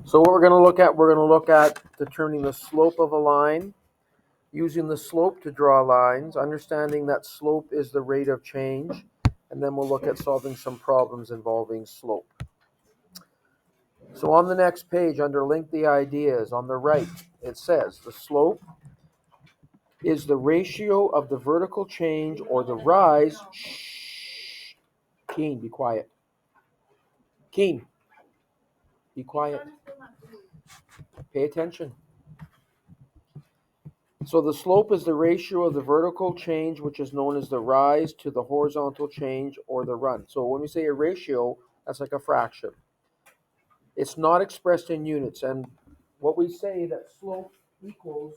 So what we're going to look at determining the slope of a line, using the slope to draw lines, understanding that slope is the rate of change, and then we'll look at solving some problems involving slope. So on the next page, under Link the Ideas, on the right, it says the slope is the ratio of the vertical change or the rise. Shh. Keen, be quiet. Keen, be quiet. Pay attention. So the slope is the ratio of the vertical change, which is known as the rise, to the horizontal change or the run. So when we say a ratio, that's like a fraction. It's not expressed in units. And what we say that slope equals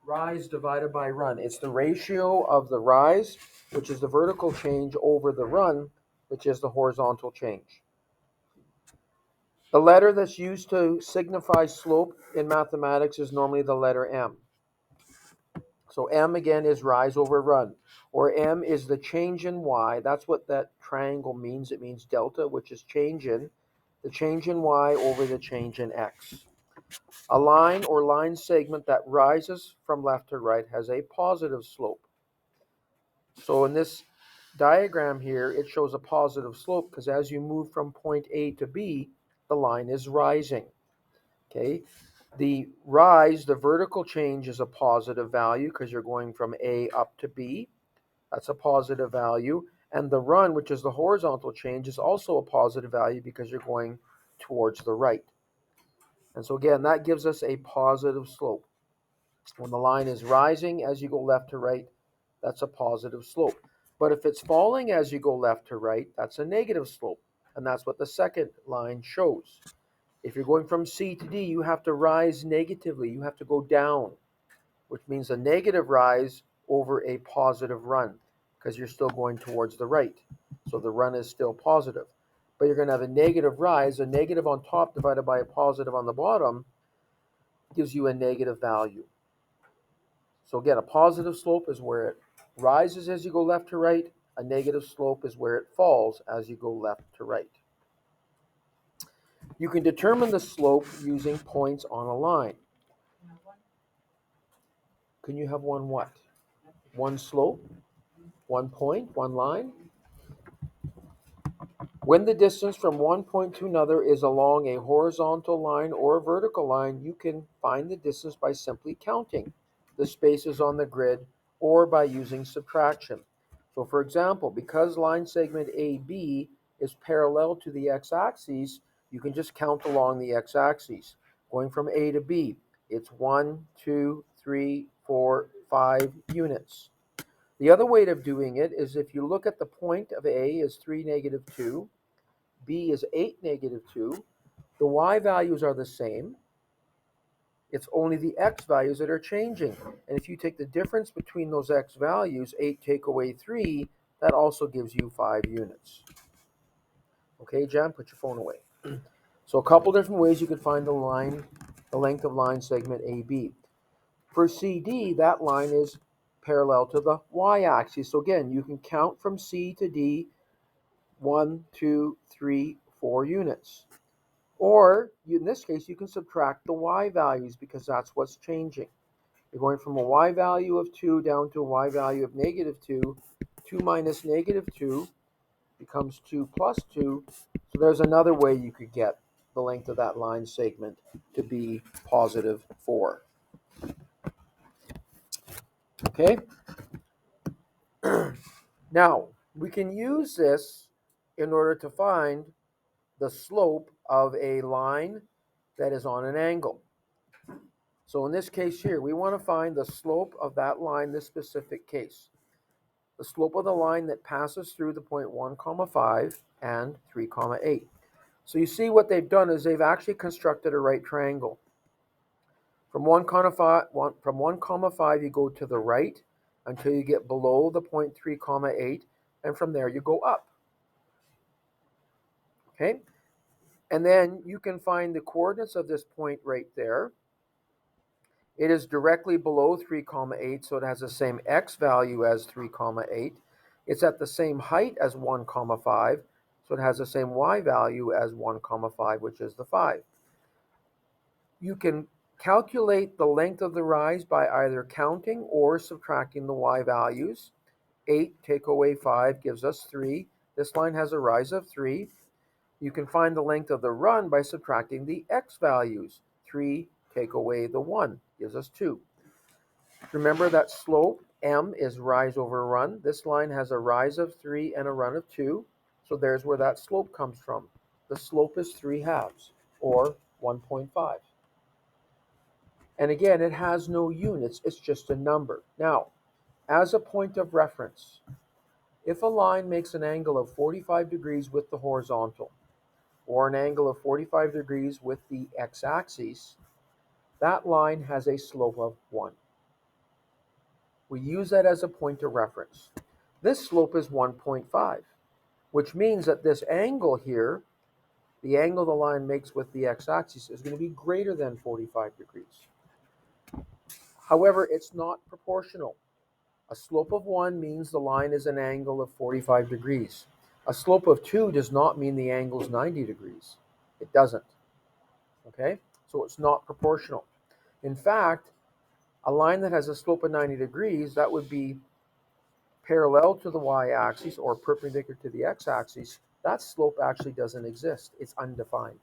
rise divided by run. It's the ratio of the rise, which is the vertical change, over the run, which is the horizontal change. The letter that's used to signify slope in mathematics is normally the letter M. So M again is rise over run, or M is the change in Y. That's what that triangle means. It means delta, which is the change in Y over the change in X. A line or line segment that rises from left to right has a positive slope. So in this diagram here, it shows a positive slope because as you move from point A to B, the line is rising. Okay, the rise, the vertical change, is a positive value because you're going from A up to B. That's a positive value. And the run, which is the horizontal change, is also a positive value because you're going towards the right. And so again, that gives us a positive slope. When the line is rising as you go left to right, that's a positive slope. But if it's falling as you go left to right, that's a negative slope. And that's what the second line shows. If you're going from C to D, you have to rise negatively. You have to go down, which means a negative rise over a positive run because you're still going towards the right. So the run is still positive. But you're going to have a negative rise. A negative on top divided by a positive on the bottom gives you a negative value. So again, a positive slope is where it rises as you go left to right. A negative slope is where it falls as you go left to right. You can determine the slope using points on a line. Can you have one what? One slope, one point, one line? When the distance from one point to another is along a horizontal line or a vertical line, you can find the distance by simply counting the spaces on the grid or by using subtraction. So for example, because line segment AB is parallel to the x-axis, you can just count along the x-axis. Going from A to B, it's 1, 2, 3, 4, 5 units. The other way of doing it is if you look at the point of A is 3, negative 2, B is 8, negative 2, the y values are the same. It's only the x values that are changing. And if you take the difference between those x values, 8 take away 3, that also gives you 5 units. Okay, Jan, put your phone away. So a couple different ways you can find the length of line segment AB. For CD, that line is parallel to the y-axis. So again, you can count from C to D 1, 2, 3, 4 units. Or in this case, you can subtract the y values because that's what's changing. You're going from a y value of 2 down to a y value of negative 2. 2 minus negative 2 becomes 2 plus 2. So there's another way you could get the length of that line segment to be positive 4. Okay? Now, we can use this in order to find the slope of a line that is on an angle. So in this case here, we want to find the slope of that line, this specific case. The slope of the line that passes through the point 1, 5 and 3, 8. So you see what they've done is they've actually constructed a right triangle. From 1, 5, you go to the right until you get below the point 3, 8, and from there you go up. Okay? And then you can find the coordinates of this point right there. It is directly below 3, 8, so it has the same x value as 3, 8. It's at the same height as 1, 5, so it has the same y value as 1, 5, which is the 5. You can calculate the length of the rise by either counting or subtracting the y values. 8 take away 5 gives us 3. This line has a rise of 3. You can find the length of the run by subtracting the x values. 3 take away the 1 gives us 2. Remember that slope, m, is rise over run. This line has a rise of 3 and a run of 2. So there's where that slope comes from. The slope is 3/2, or 1.5. And again, it has no units. It's just a number. Now, as a point of reference, if a line makes an angle of 45 degrees with the horizontal, or an angle of 45 degrees with the x-axis, that line has a slope of 1. We use that as a point of reference. This slope is 1.5, which means that this angle here, the angle the line makes with the x-axis, is going to be greater than 45 degrees. However, it's not proportional. A slope of 1 means the line is an angle of 45 degrees. A slope of 2 does not mean the angle is 90 degrees. It doesn't. Okay? So it's not proportional. In fact, a line that has a slope of 90 degrees, that would be parallel to the y-axis or perpendicular to the x-axis. That slope actually doesn't exist. It's undefined.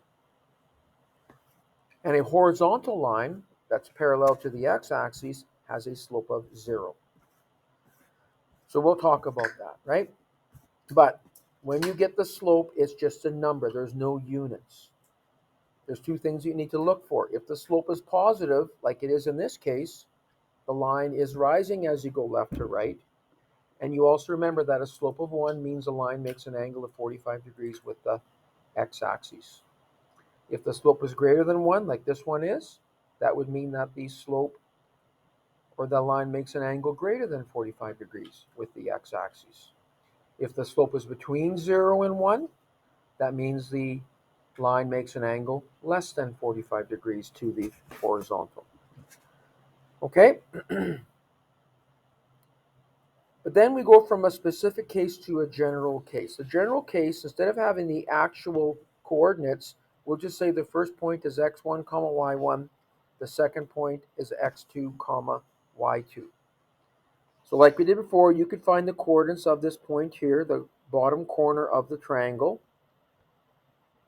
And a horizontal line that's parallel to the x-axis has a slope of 0. So we'll talk about that, right? But when you get the slope, it's just a number. There's no units. There's two things you need to look for. If the slope is positive, like it is in this case, the line is rising as you go left to right. And you also remember that a slope of 1 means a line makes an angle of 45 degrees with the x-axis. If the slope is greater than 1, like this one is, that would mean that the slope or the line makes an angle greater than 45 degrees with the x-axis. If the slope is between 0 and 1, that means the line makes an angle less than 45 degrees to the horizontal. Okay? But then we go from a specific case to a general case. The general case, instead of having the actual coordinates, we'll just say the first point is x1, y1. The second point is x2, y2. So like we did before, you could find the coordinates of this point here, the bottom corner of the triangle.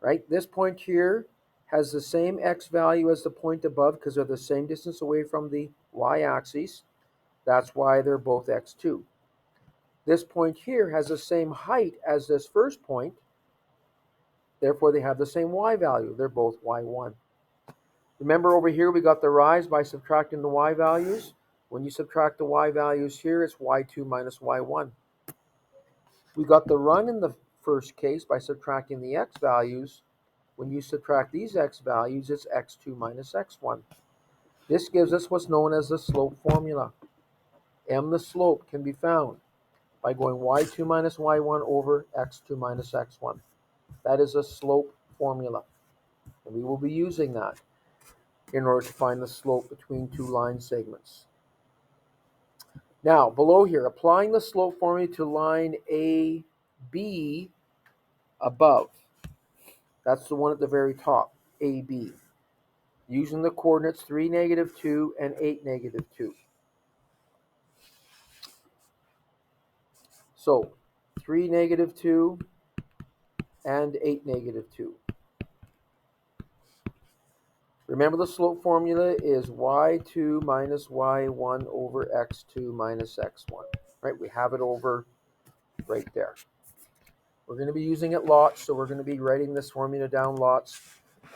Right? This point here has the same x value as the point above because they're the same distance away from the y-axis. That's why they're both x2. This point here has the same height as this first point. Therefore, they have the same y value. They're both y1. Remember over here we got the rise by subtracting the y values. When you subtract the y values here, it's y2 minus y1. We got the run in the first case by subtracting the x values. When you subtract these x values, it's x2 minus x1. This gives us what's known as the slope formula. M, the slope, can be found by going y2 minus y1 over x2 minus x1. That is a slope formula. And we will be using that in order to find the slope between two line segments. Now, below here, applying the slope formula to line AB above. That's the one at the very top, AB. Using the coordinates 3, -2, and 8, -2. So 3, -2, and 8, -2. Remember the slope formula is y2 minus y1 over x2 minus x1. Right? We have it over right there. We're going to be using it lots, so we're going to be writing this formula down lots.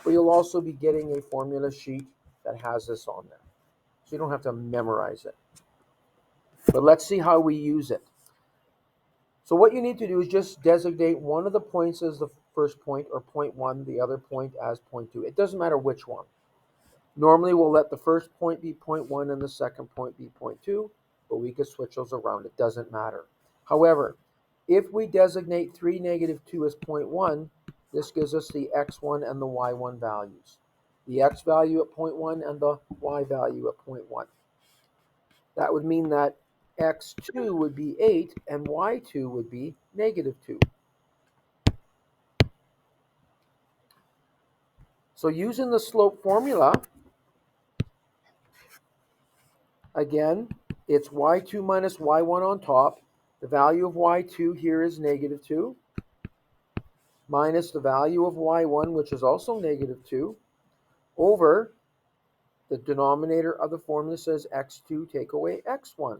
But you'll also be getting a formula sheet that has this on there. So you don't have to memorize it. But let's see how we use it. So what you need to do is just designate one of the points as the first point, or point 1, the other point as point 2. It doesn't matter which one. Normally we'll let the first point be point 1 and the second point be point 2, but we could switch those around. It doesn't matter. However, if we designate 3, -2 as point 1, this gives us the x1 and the y1 values. The x value at point 1 and the y value at point 1. That would mean that x2 would be 8 and y2 would be -2. So using the slope formula, again, it's y2 minus y1 on top. The value of y2 here is negative 2, minus the value of y1, which is also negative 2, over the denominator of the formula says x2 take away x1.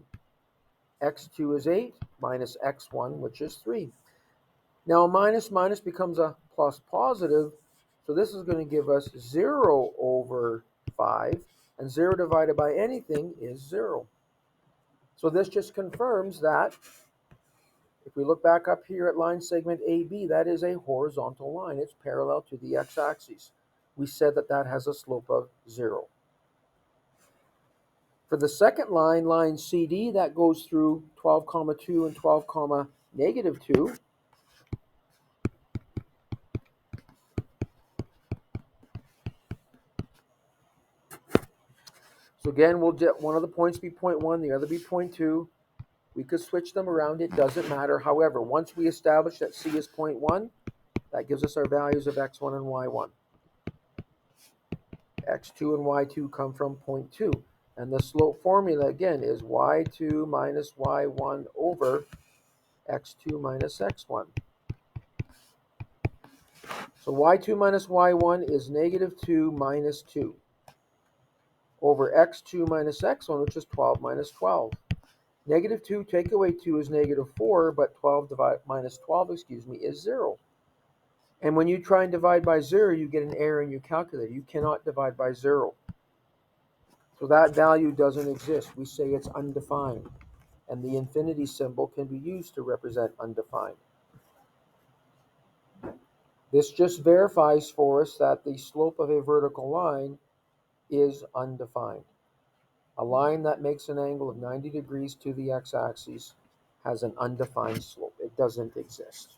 x2 is 8 minus x1, which is 3. Now a minus minus becomes a plus positive, so this is going to give us 0 over 5, and 0 divided by anything is 0. So this just confirms that if we look back up here at line segment AB, that is a horizontal line. It's parallel to the x-axis. We said that that has a slope of 0. For the second line, line CD, that goes through 12, 2 and 12, negative 2. So again, we'll get one of the points be 0.1, the other be 0.2. We could switch them around, it doesn't matter. However, once we establish that C is 0.1, that gives us our values of x1 and y1. x2 and y2 come from 0.2. And the slope formula, again, is y2 minus y1 over x2 minus x1. So y2 minus y1 is negative 2 minus 2 over x2 minus x1, which is 12 minus 12. Negative 2 take away 2 is negative 4, but 12 minus 12, is 0. And when you try and divide by 0, you get an error in your calculator. You cannot divide by 0. So that value doesn't exist. We say it's undefined. And the infinity symbol can be used to represent undefined. This just verifies for us that the slope of a vertical line is undefined. A line that makes an angle of 90 degrees to the x-axis has an undefined slope. It doesn't exist.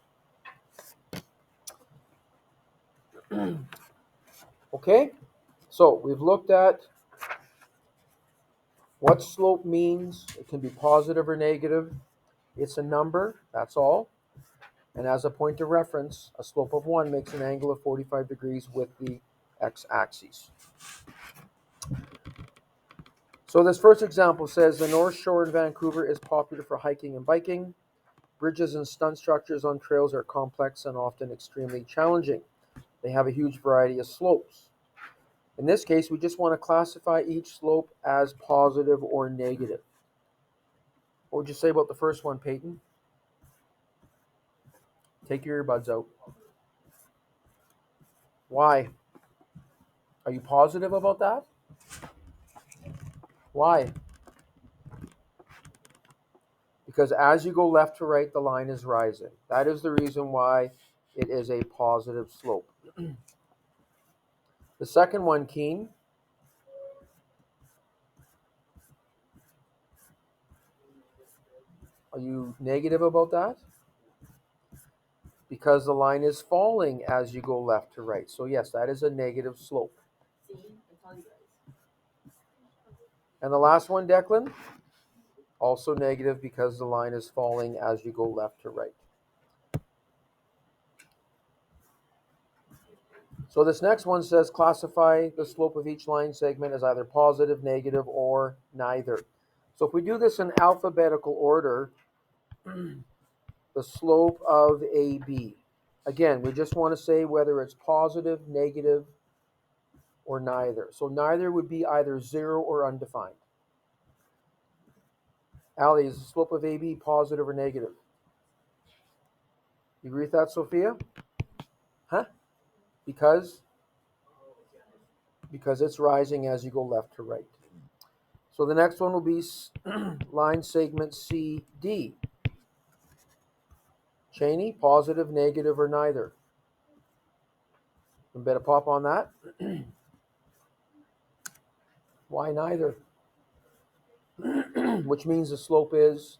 Okay, so we've looked at what slope means. It can be positive or negative. It's a number, that's all. And as a point of reference, a slope of 1 makes an angle of 45 degrees with the x-axis. So this first example says the North Shore in Vancouver is popular for hiking and biking. Bridges and stunt structures on trails are complex and often extremely challenging. They have a huge variety of slopes. In this case, we just want to classify each slope as positive or negative. What would you say about the first one, Peyton? Take your earbuds out. Why? Are you positive about that? Why? Because as you go left to right, the line is rising. That is the reason why it is a positive slope. The second one, Keen. Are you negative about that? Because the line is falling as you go left to right. So yes, that is a negative slope. And the last one, Declan? Also negative because the line is falling as you go left to right. So this next one says classify the slope of each line segment as either positive, negative, or neither. So if we do this in alphabetical order, the slope of AB. Again, we just want to say whether it's positive, negative, or neither. So neither would be either 0 or undefined. Ali, is the slope of AB positive or negative? You agree with that, Sophia? Huh? Because it's rising as you go left to right. So the next one will be line segment CD. Cheney, positive, negative, or neither? You better pop on that. Why neither? Which means the slope is,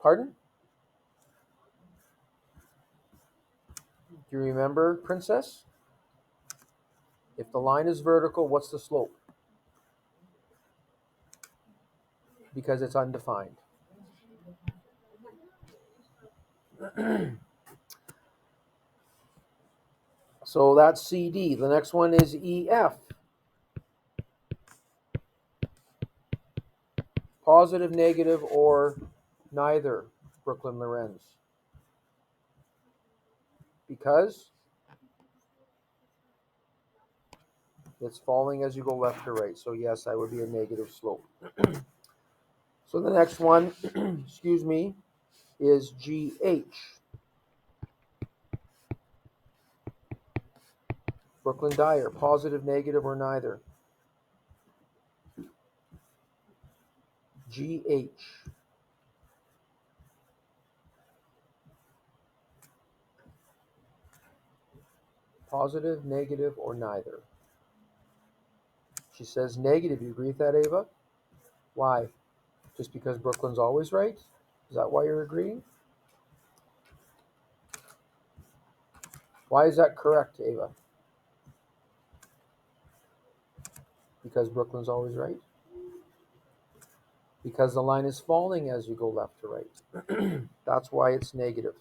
pardon? Do you remember, Princess? If the line is vertical, what's the slope? Because it's undefined. So that's CD. The next one is EF. Positive, negative, or neither, Brooklyn Lorenz? Because it's falling as you go left to right. So yes, that would be a negative slope. So the next one, excuse me, is GH. Brooklyn Dyer, positive, negative, or neither? GH. Positive, negative, or neither? She says negative. You agree with that, Ava? Why? Just because Brooklyn's always right? Is that why you're agreeing? Why is that correct, Ava? Because Brooklyn's always right? Because the line is falling as you go left to right. That's why it's negative.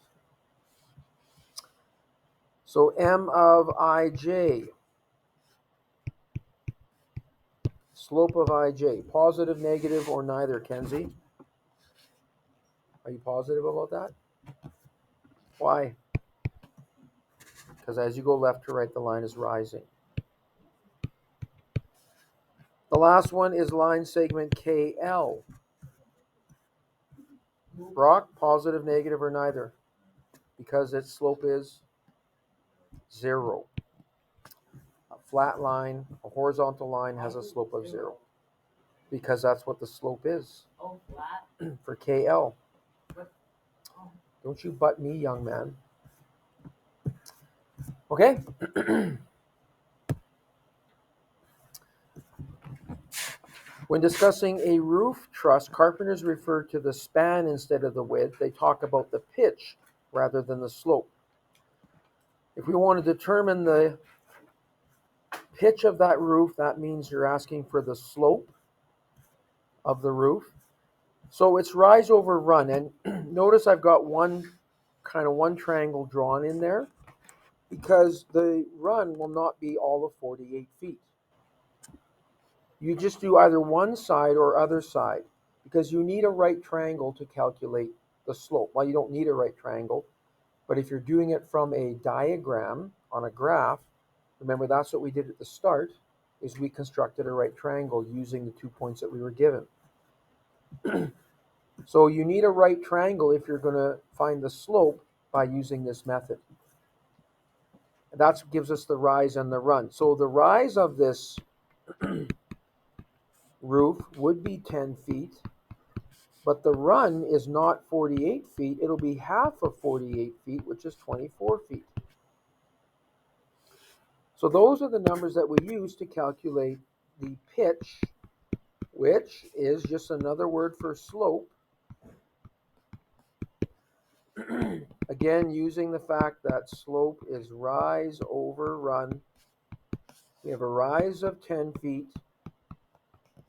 So M of IJ, slope of IJ, positive, negative, or neither, Kenzie? Are you positive about that? Why? Because as you go left to right, the line is rising. The last one is line segment KL. Brock, positive, negative, or neither? Because its slope is 0. A flat line, a horizontal line has a slope of 0. Because that's what the slope is. Oh, flat? For KL. Don't you butt me, young man. Okay? When discussing a roof truss, carpenters refer to the span instead of the width. They talk about the pitch rather than the slope. If we want to determine the pitch of that roof, that means you're asking for the slope of the roof. So it's rise over run. And notice I've got one triangle drawn in there because the run will not be all of 48 feet. You just do either one side or other side because you need a right triangle to calculate the slope. Well, you don't need a right triangle, but if you're doing it from a diagram on a graph, remember that's what we did at the start, is we constructed a right triangle using the 2 points that we were given. So you need a right triangle if you're going to find the slope by using this method. That gives us the rise and the run. So the rise of this roof would be 10 feet, but the run is not 48 feet. It'll be half of 48 feet, which is 24 feet. So those are the numbers that we use to calculate the pitch, which is just another word for slope. Again, using the fact that slope is rise over run. We have a rise of 10 feet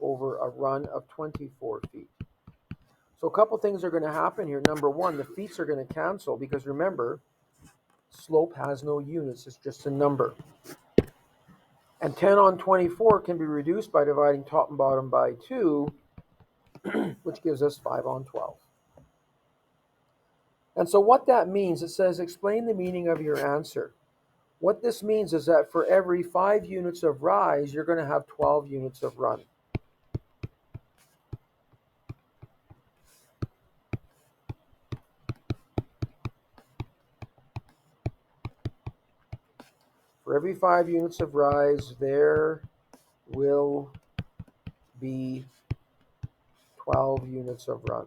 over a run of 24 feet. So a couple things are going to happen here. Number one, the feet are going to cancel because remember, slope has no units. It's just a number. And 10 on 24 can be reduced by dividing top and bottom by 2, which gives us 5 on 12. And so what that means, it says, explain the meaning of your answer. What this means is that for every 5 units of rise, you're going to have 12 units of run. For every 5 units of rise, there will be 12 units of run.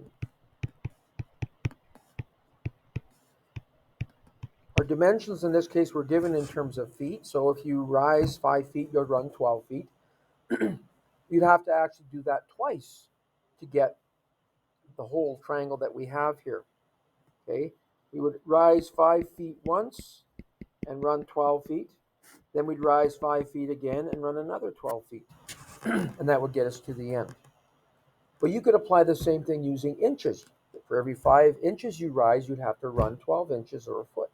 Our dimensions in this case were given in terms of feet. So if you rise 5 feet, you'll run 12 feet. You'd have to actually do that twice to get the whole triangle that we have here. Okay, we would rise 5 feet once and run 12 feet. Then we'd rise 5 feet again and run another 12 feet. And that would get us to the end. But you could apply the same thing using inches. For every 5 inches you rise, you'd have to run 12 inches or a foot.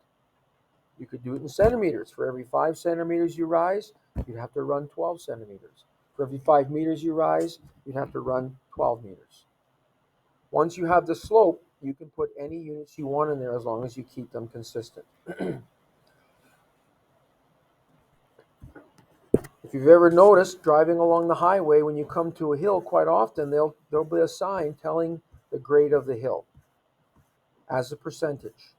You could do it in centimeters. For every 5 centimeters you rise, you'd have to run 12 centimeters. For every 5 meters you rise, you'd have to run 12 meters. Once you have the slope, you can put any units you want in there as long as you keep them consistent. If you've ever noticed driving along the highway, when you come to a hill, quite often there'll be a sign telling the grade of the hill as a percentage.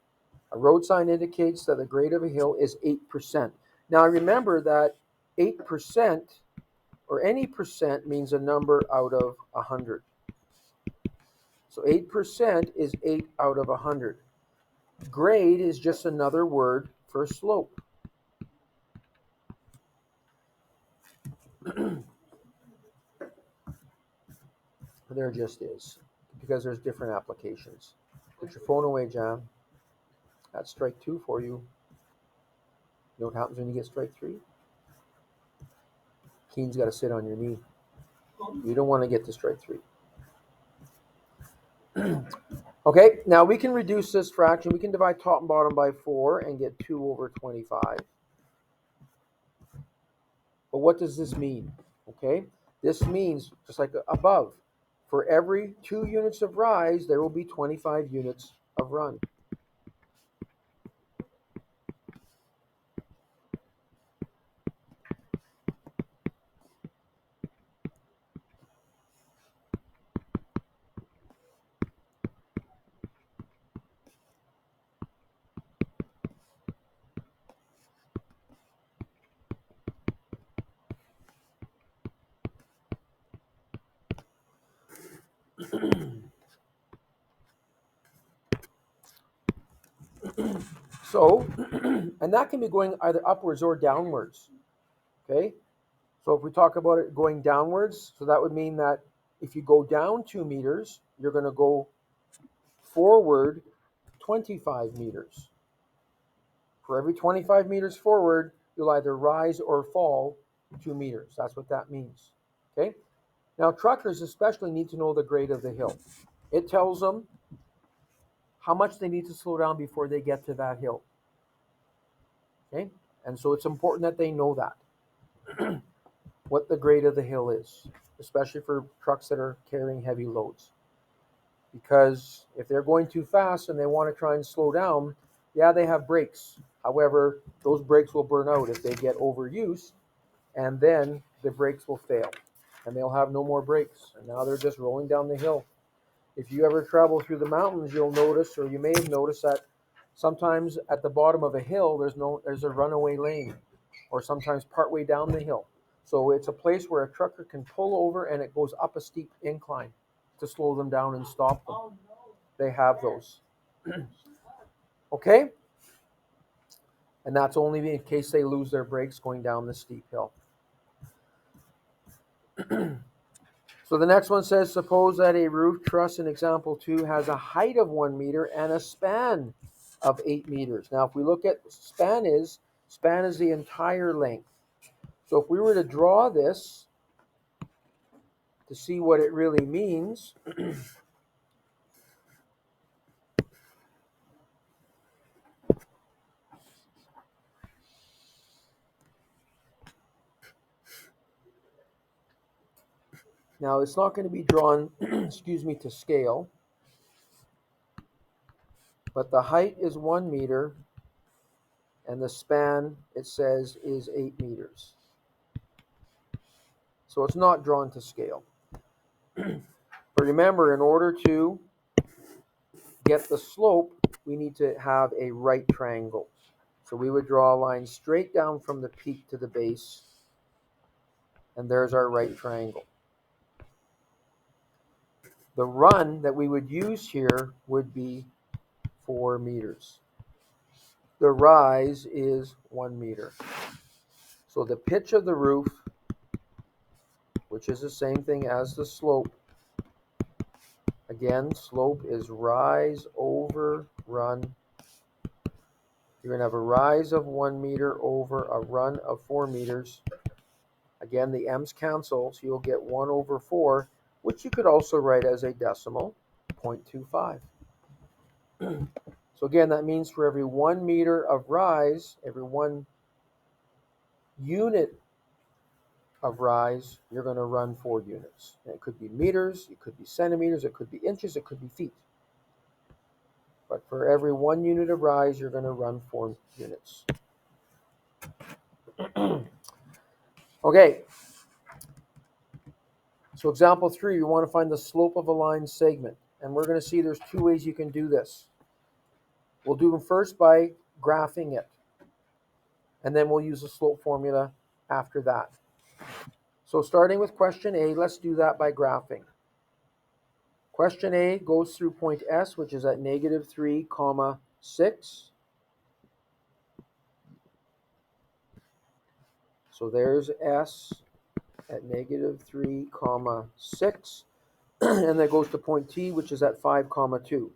A road sign indicates that the grade of a hill is 8%. Now remember that 8% or any percent means a number out of 100. So 8% is 8 out of 100. Grade is just another word for slope. There just is, because there's different applications. Put your phone away, Jan. That's strike 2 for you. You know what happens when you get strike 3? Keen's got to sit on your knee. You don't want to get to strike 3. Okay, now we can reduce this fraction. We can divide top and bottom by 4 and get 2 over 25. But what does this mean? Okay, this means, just like above, for every 2 units of rise, there will be 25 units of run. So, and that can be going either upwards or downwards. Okay, so if we talk about it going downwards, so that would mean that if you go down 2 meters, you're going to go forward 25 meters. For every 25 meters forward, you'll either rise or fall 2 meters. That's what that means. Okay, now truckers especially need to know the grade of the hill. It tells them how much they need to slow down before they get to that hill. Okay, and so it's important that they know that. What the grade of the hill is, especially for trucks that are carrying heavy loads. Because if they're going too fast and they want to try and slow down, yeah, they have brakes. However, those brakes will burn out if they get overused, and then the brakes will fail, and they'll have no more brakes, and now they're just rolling down the hill. If you ever travel through the mountains, you'll notice, or you may have noticed, that sometimes at the bottom of a hill, there's a runaway lane, or sometimes partway down the hill. So it's a place where a trucker can pull over and it goes up a steep incline to slow them down and stop them. They have those. Okay? And that's only in case they lose their brakes going down the steep hill. So the next one says, suppose that a roof truss in example 2 has a height of 1 meter and a span of 8 meters. Now if we look at span is the entire length. So if we were to draw this to see what it really means, now it's not going to be drawn, to scale, but the height is 1 meter and the span, it says, is 8 meters. So it's not drawn to scale. But remember, in order to get the slope, we need to have a right triangle. So we would draw a line straight down from the peak to the base, and there's our right triangle. The run that we would use here would be 4 meters. The rise is 1 meter. So the pitch of the roof, which is the same thing as the slope, again, slope is rise over run. You're going to have a rise of 1 meter over a run of 4 meters. Again, the m's cancel, so you'll get 1 over 4, which you could also write as a decimal, 0.25. So again, that means for every 1 meter of rise, every 1 unit of rise, you're going to run 4 units. And it could be meters, it could be centimeters, it could be inches, it could be feet. But for every 1 unit of rise, you're going to run 4 units. Okay. So example 3, you want to find the slope of a line segment. And we're going to see there's 2 ways you can do this. We'll do them first by graphing it. And then we'll use the slope formula after that. So starting with question A, let's do that by graphing. Question A goes through point S, which is at -3, 6. So there's S at -3, 6. And then goes to point T, which is at 5, 2.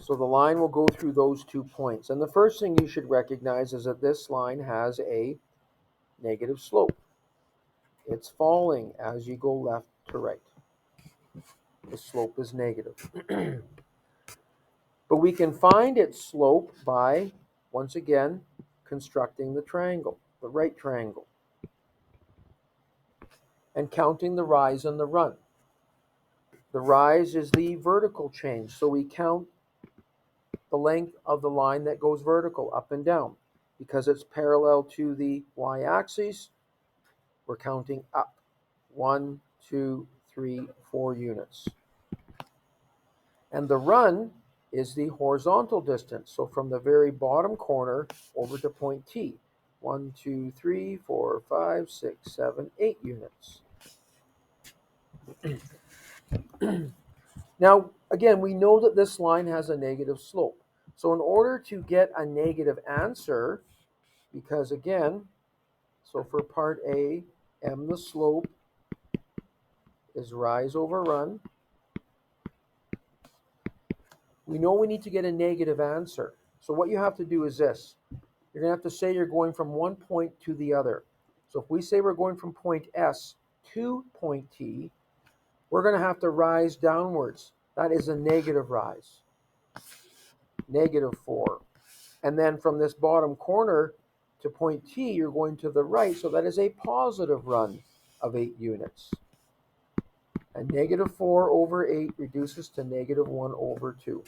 So the line will go through those 2 points. And the first thing you should recognize is that this line has a negative slope. It's falling as you go left to right. The slope is negative. But we can find its slope by, once again, constructing the triangle, the right triangle, and counting the rise and the run. The rise is the vertical change, so we count the length of the line that goes vertical, up and down. Because it's parallel to the y-axis, we're counting up. 1, 2, 3, 4 units. And the run is the horizontal distance. So from the very bottom corner over to point T. 1, 2, 3, 4, 5, 6, 7, 8 units. Now, again, we know that this line has a negative slope. So in order to get a negative answer, because again, so for part A, m the slope is rise over run. We know we need to get a negative answer. So what you have to do is this. You're going to have to say you're going from one point to the other. So if we say we're going from point S to point T, we're going to have to rise downwards. That is a negative rise. -4. And then from this bottom corner to point T, you're going to the right. So that is a positive run of 8 units. And -4 over 8 reduces to -1 over 2.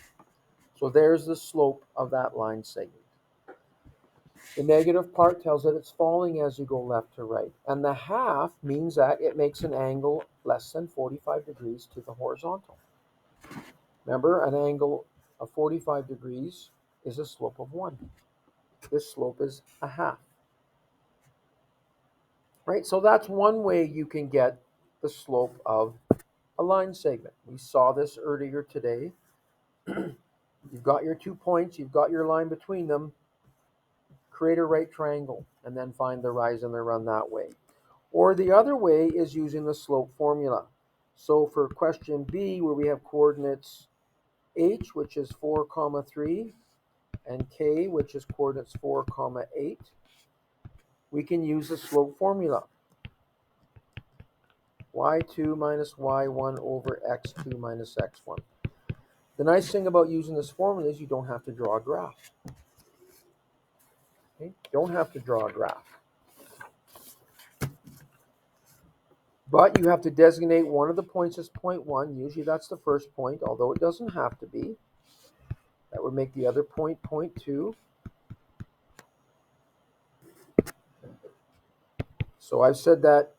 So there's the slope of that line segment. The negative part tells that it's falling as you go left to right. And the half means that it makes an angle less than 45 degrees to the horizontal. Remember, an angle of 45 degrees is a slope of 1. This slope is a half. Right? So that's one way you can get the slope of a line segment. We saw this earlier today. You've got your 2 points, you've got your line between them. Create a right triangle and then find the rise and the run that way. Or the other way is using the slope formula. So for question B, where we have coordinates h, which is 4, 3, and k, which is coordinates 4, 8, we can use the slope formula. y2 minus y1 over x2 minus x1. The nice thing about using this formula is you don't have to draw a graph. Okay? Don't have to draw a graph. But you have to designate one of the points as point 1. Usually that's the first point, although it doesn't have to be. That would make the other point point 2. So I've said that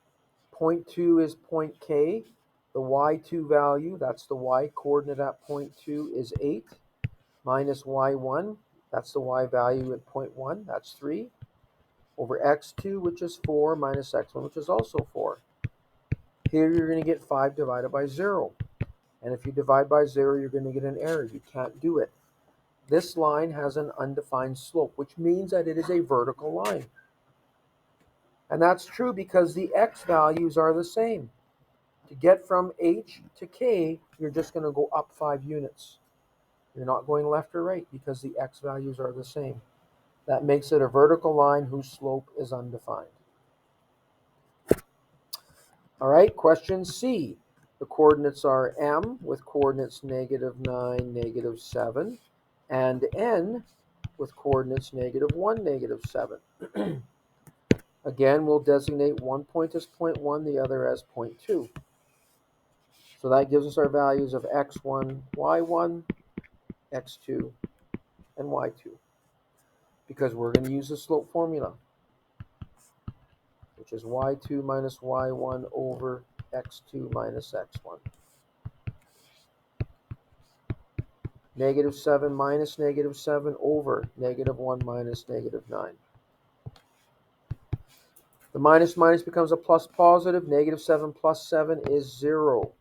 point 2 is point K. The y2 value, that's the y coordinate at point 2, is 8, minus y1, that's the y value at point 1, that's 3, over x2, which is 4, minus x1, which is also 4. Here you're going to get 5 divided by 0. And if you divide by 0, you're going to get an error. You can't do it. This line has an undefined slope, which means that it is a vertical line. And that's true because the x values are the same. To get from h to k, you're just going to go up 5 units. You're not going left or right because the x values are the same. That makes it a vertical line whose slope is undefined. All right, question C. The coordinates are m with coordinates -9, -7, and n with coordinates -1, -7. Again, we'll designate one point as 0.1, the other as 0.2. So that gives us our values of x1, y1, x2, and y2. Because we're going to use the slope formula, which is y2 minus y1 over x2 minus x1. -7 minus -7 over -1 minus -9. The minus minus becomes a plus positive. -7 plus 7 is 0.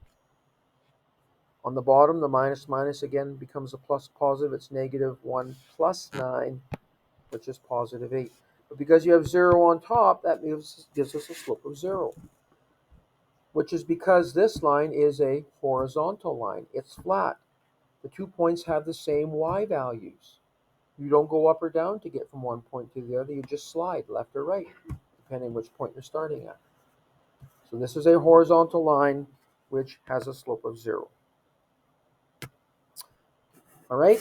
On the bottom, the minus minus again becomes a plus positive. It's -1 plus 9, which is positive 8. But because you have 0 on top, that gives us a slope of 0, which is because this line is a horizontal line. It's flat. The 2 points have the same y values. You don't go up or down to get from one point to the other. You just slide left or right, depending which point you're starting at. So this is a horizontal line which has a slope of 0. All right?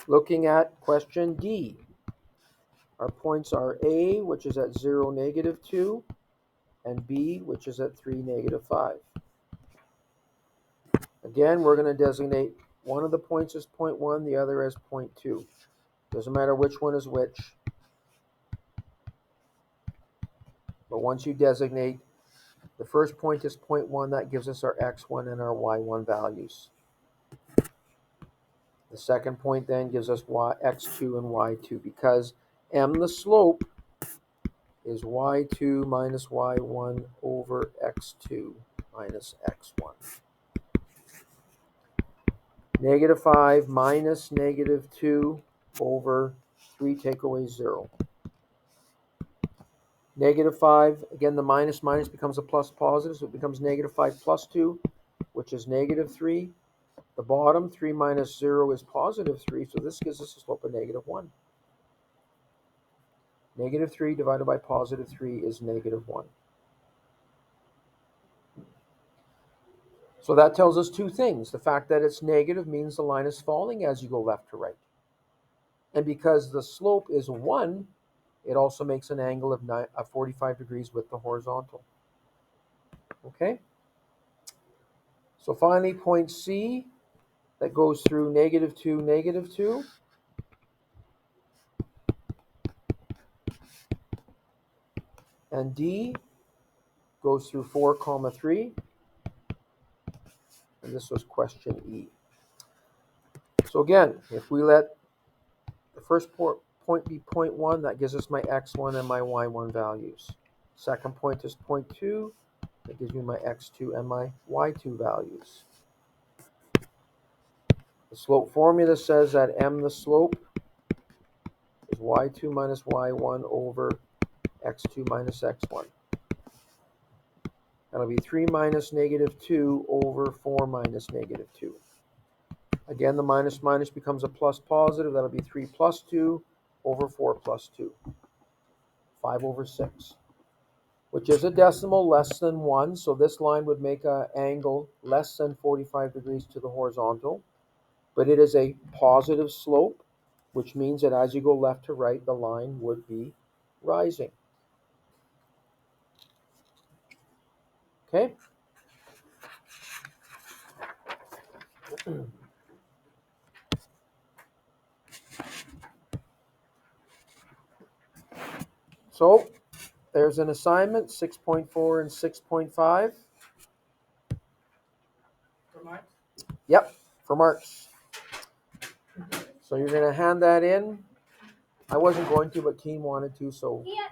Looking at question D. Our points are A, which is at 0, -2, and B, which is at 3, -5. Again, we're going to designate one of the points as 0.1, the other as 0.2. Doesn't matter which one is which. But once you designate, the first point is 0.1. That gives us our x1 and our y1 values. The second point then gives us x2 and y2, because m, the slope, is y2 minus y1 over x2 minus x1. -5 minus -2 over 3 take away 0. -5, again, the minus minus becomes a plus positive, so it becomes -5 plus 2, which is -3. The bottom, 3 minus 0 is positive 3, so this gives us a slope of -1. -3 divided by positive 3 is -1. So that tells us two things. The fact that it's negative means the line is falling as you go left to right. And because the slope is 1, it also makes an angle of 45 degrees with the horizontal. Okay? So finally, point C, that goes through -2, -2. And D goes through 4, 3. And this was question E. So again, if we let the first point be 0.1, that gives us my x1 and my y1 values. Second point is 0.2. That gives me my x2 and my y2 values. The slope formula says that m, the slope, is y2 minus y1 over x2 minus x1. That'll be 3 minus -2 over 4 minus -2. Again, the minus minus becomes a plus positive. That'll be 3 plus 2 over 4 plus 2. 5 over 6. Which is a decimal less than 1. So this line would make an angle less than 45 degrees to the horizontal. But it is a positive slope, which means that as you go left to right, the line would be rising. Okay? So there's an assignment, 6.4 and 6.5. For marks? Yep, for marks. So you're going to hand that in. I wasn't going to, but Team wanted to, so. Yeah.